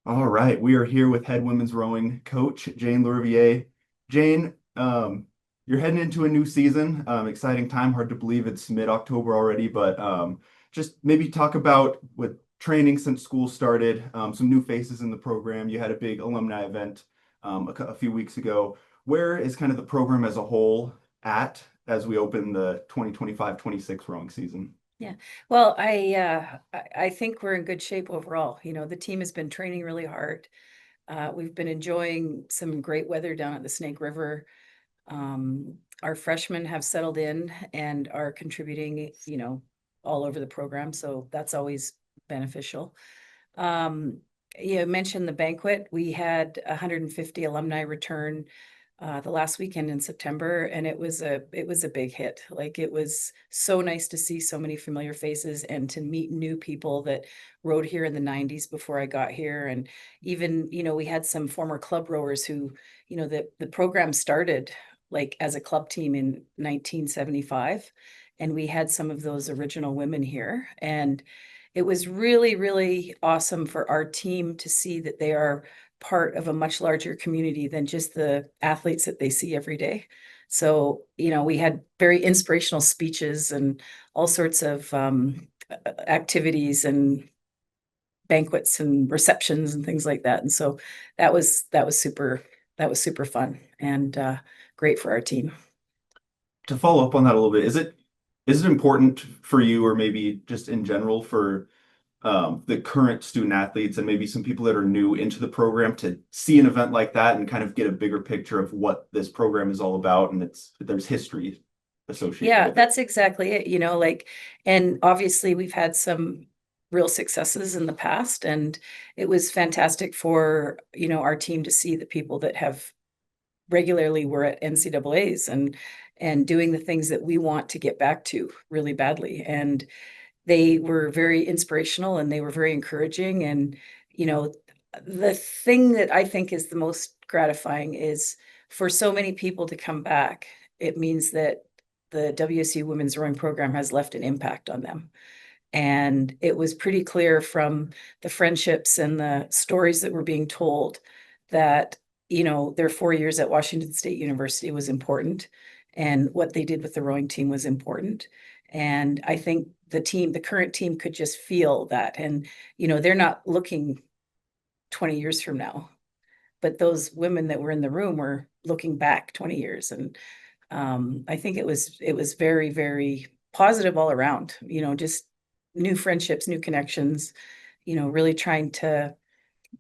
All right, we are here with head women's rowing coach Jane LaRiviere. Jane, you're heading into a new season. Exciting time. Hard to believe it's mid-October already, but just maybe talk about with training since school started, some new faces in the program. You had a big alumni event a few weeks ago. Where is kind of the program as a whole at as we open the 2025-26 rowing season? Yeah. Well, I think we're in good shape overall. The team has been training really hard. We've been enjoying some great weather down at the Snake River. Our freshmen have settled in and are contributing, all over the program, so that's always beneficial. Um, you mentioned the banquet. We had 150 alumni return the last weekend in September, and it was a big hit. Like, it was so nice to see so many familiar faces and to meet new people that rode here in the 90s before I got here. And even, we had some former club rowers who, the program started like as a club team in 1975, and we had some of those original women here. And it was really, really awesome for our team to see that they are part of a much larger community than just the athletes that they see every day. So, we had very inspirational speeches and all sorts of activities and banquets and receptions and things like that. And so that was super fun and great for our team. To follow up on that a little bit, is it important for you, or maybe just in general for the current student athletes and maybe some people that are new into the program to see an event like that and kind of get a bigger picture of what this program is all about, and there's history associated Yeah, with it? that's exactly it, and obviously we've had some real successes in the past, and it was fantastic for, our team to see the people that have regularly were at NCAAs and doing the things that we want to get back to really badly. And they were very inspirational and they were very encouraging. And, you know, the thing that I think is the most gratifying is for so many people to come back. It means that the WSU Women's Rowing Program has left an impact on them. And it was pretty clear from the friendships and the stories that were being told that, their 4 years at Washington State University was important. And what they did with the rowing team was important. And I think the current team could just feel that. And, they're not looking 20 years from now, but those women that were in the room were looking back 20 years. And I think it was very, very positive all around, just new friendships, new connections, really trying to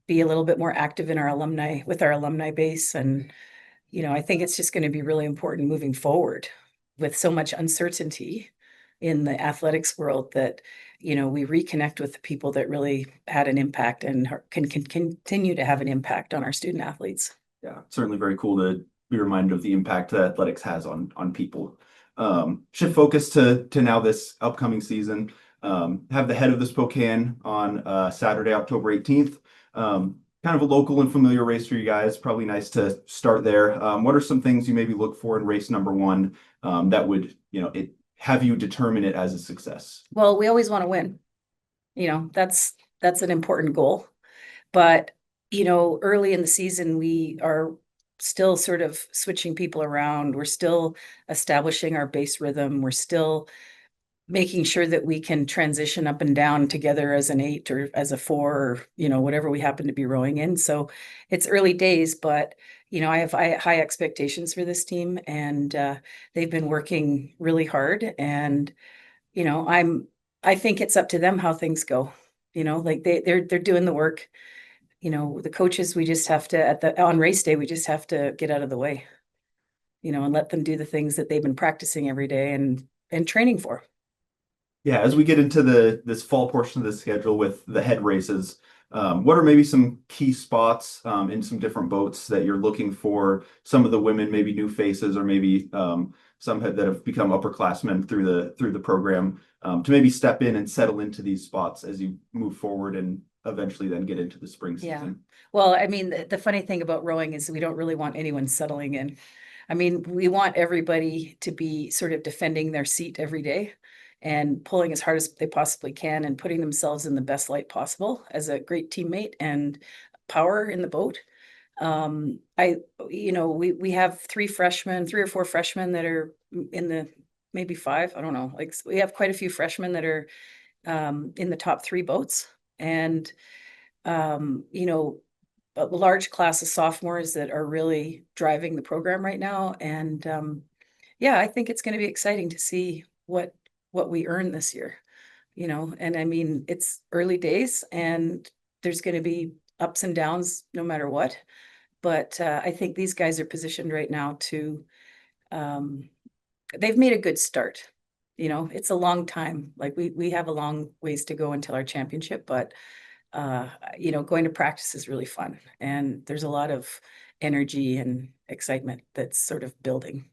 be a little bit more active in our alumni base. And, I think it's just going to be really important moving forward with so much uncertainty in the athletics world that, we reconnect with the people that really had an impact and can continue to have an impact on our student athletes. Yeah, certainly very cool to be reminded of the impact that athletics has on people. Shift focus to now this upcoming season. Have the Head of the Spokane on Saturday, October 18th. Kind of a local and familiar race for you guys. Probably nice to start there. What are some things you maybe look for in race number one that would, have you determine it as a success? Well, we always want to win. That's an important goal. But, early in the season, we are still sort of switching people around. We're still establishing our base rhythm. We're still making sure that we can transition up and down together as an 8 or as a 4, or, whatever we happen to be rowing in. So it's early days, but, I have high expectations for this team, and they've been working really hard. And, I think it's up to them how things go. Like they're doing the work. The coaches, we just have to, on race day, we just have to get out of the way, and let them do the things that they've been practicing every day and training for. Yeah, as we get into this fall portion of the schedule with the head races, what are maybe some key spots in some different boats that you're looking for? Some of the women, maybe new faces, or maybe that have become upperclassmen through the program to maybe step in and settle into these spots as you move forward and eventually then get into the spring Yeah. season. Well, I mean, the funny thing about rowing is we don't really want anyone settling in. I mean, we want everybody to be sort of defending their seat every day and pulling as hard as they possibly can and putting themselves in the best light possible as a great teammate and power in the boat. We have three or four freshmen that are in the, maybe five, I don't know, like we have quite a few freshmen that are in the top three boats. And a large class of sophomores that are really driving the program right now. And yeah, I think it's going to be exciting to see what we earn this year, and I mean, it's early days and there's going to be ups and downs no matter what. But I think these guys are positioned right now to, um, they've made a good start. It's a long time. Like we have a long ways to go until our championship, but going to practice is really fun. And there's a lot of energy and excitement that's sort of building.